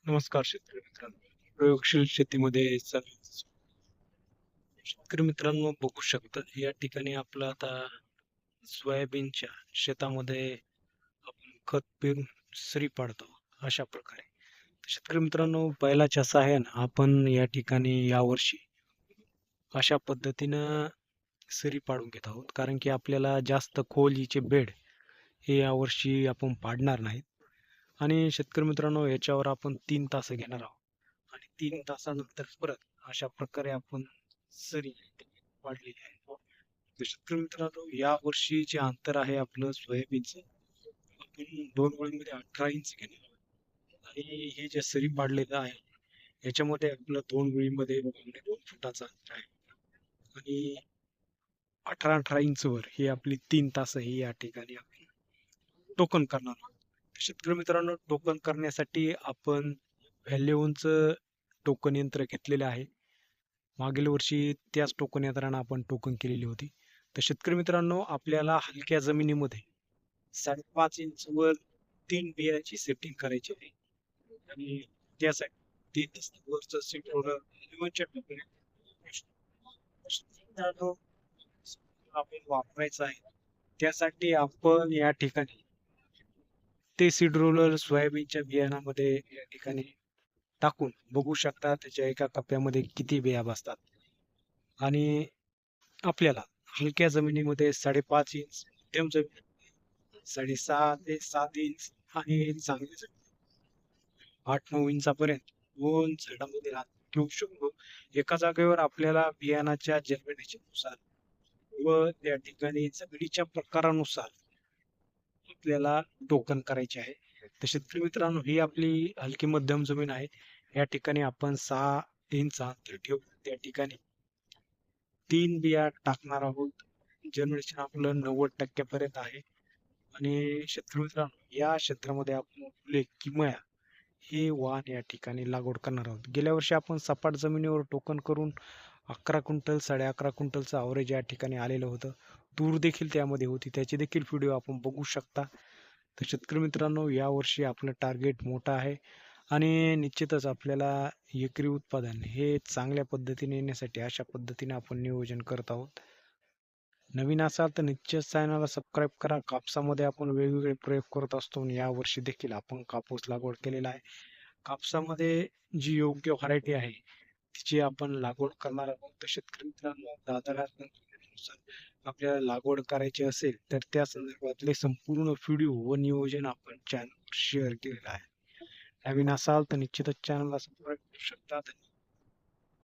नमस्कार शेतकरी मित्रांनो. प्रयोगशील शेतीमध्ये शेतकरी मित्रांनो बघू शकता या ठिकाणी आपलं आता सोयाबीनच्या शेतामध्ये आपण खत पेरून सरी पाडतो अशा प्रकारे. शेतकरी मित्रांनो बैलाच्या सहाय्याने आपण या ठिकाणी यावर्षी अशा पद्धतीनं सरी पाडून घेत आहोत कारण की आपल्याला जास्त खोलीचे बेड हे यावर्षी आपण पाडणार नाहीत. आणि शेतकरी मित्रांनो याच्यावर आपण 3 तास घेणार आहोत आणि 3 तासानंतर परत अशा प्रकारे आपण सरी वाढलेली आहे. तर शेतकरी मित्रांनो या वर्षी जे अंतर आहे आपलं सोयाबीनचं आपण 2 ओळींमध्ये 18 इंच घेणार आहोत आणि हे जे सरी पाडलेलं आहे याच्यामध्ये आपलं 2 ओळींमध्ये 2 फुटाचं अंतर आहे आणि 18-18 इंचवर ही आपली 3 तास ही या ठिकाणी आपण टोकन करणार आहोत. शेतकरी मित्रांनो टोकन करण्यासाठी आपण व्हॅल्यूचं टोकन यंत्र घेतलेले आहे. मागील वर्षी त्याच टोकन यंत्रानं आपण टोकन केलेली होती. तर शेतकरी मित्रांनो आपल्याला हलक्या जमिनीमध्ये 5.5 इंचवर 3 बियाची सेटिंग करायची आहे आणि त्यासाठी 3 वरचं सीट रोलर च्या आपण वापरायचं आहे. त्यासाठी आपण या ठिकाणी ते सीड रोलर सोयाबीनच्या बियाणामध्ये या ठिकाणी टाकून बघू शकता त्याच्या एका कप्प्यामध्ये किती बिया बसतात आणि आपल्याला हलक्या जमिनीमध्ये 5.5 इंच मध्यम जमीन 6.5 ते 7 इंच आणि चांगली जमीन 8-9 इंचापर्यंत 2 झाडामध्ये ठेवू शकतो. एका जागेवर आपल्याला बियाणाच्या जन्मण्याच्या नुसार व त्या ठिकाणी जमिनीच्या प्रकारानुसार आपल्याला टोकन करायचे आहे. तर शेतकरी मित्रांनो ही आपली हलकी मध्यम जमीन आहे. या ठिकाणी आपण 6 इंच अंतर ठेवून त्या ठिकाणी 3 बिया टाकणार आहोत. जनरेशन आपलं 90% आहे आणि शेतकरी मित्रांनो या क्षेत्रामध्ये आपण फुले किमया हे वाण या ठिकाणी लागवड करणार आहोत. गेल्या वर्षी आपण सपाट जमिनीवर टोकन करून 11 क्विंटल 11.5 क्विंटलचं अवरेज या ठिकाणी आलेलं होतं. तूर देखील त्यामध्ये होती. त्याची देखील व्हिडिओ आपण बघू शकता. तर शेतकरी मित्रांनो यावर्षी आपलं टार्गेट मोठं आहे आणि निश्चितच आपल्याला एकरी उत्पादन हे चांगल्या पद्धतीने येण्यासाठी अशा पद्धतीने आपण नियोजन करत आहोत. नवीन असाल तर निश्चित चॅनलला सबस्क्राईब करा. कापसामध्ये आपण वेगवेगळे प्रयोग करत असतो आणि यावर्षी देखील आपण कापूस लागवड केलेला आहे. कापसामध्ये जी योग्य व्हरायटी आहे तिची आपण लागवड करणार आहोत. तर शेतकरी मित्रांनो दादाला आपल्याला लागवड करायची असेल तर त्या संदर्भातले संपूर्ण व्हिडिओ व नियोजन आपण चॅनलवर शेअर केलेलं आहे. नवीन असाल तर निश्चितच चॅनलला सबस्क्राईब करू शकता.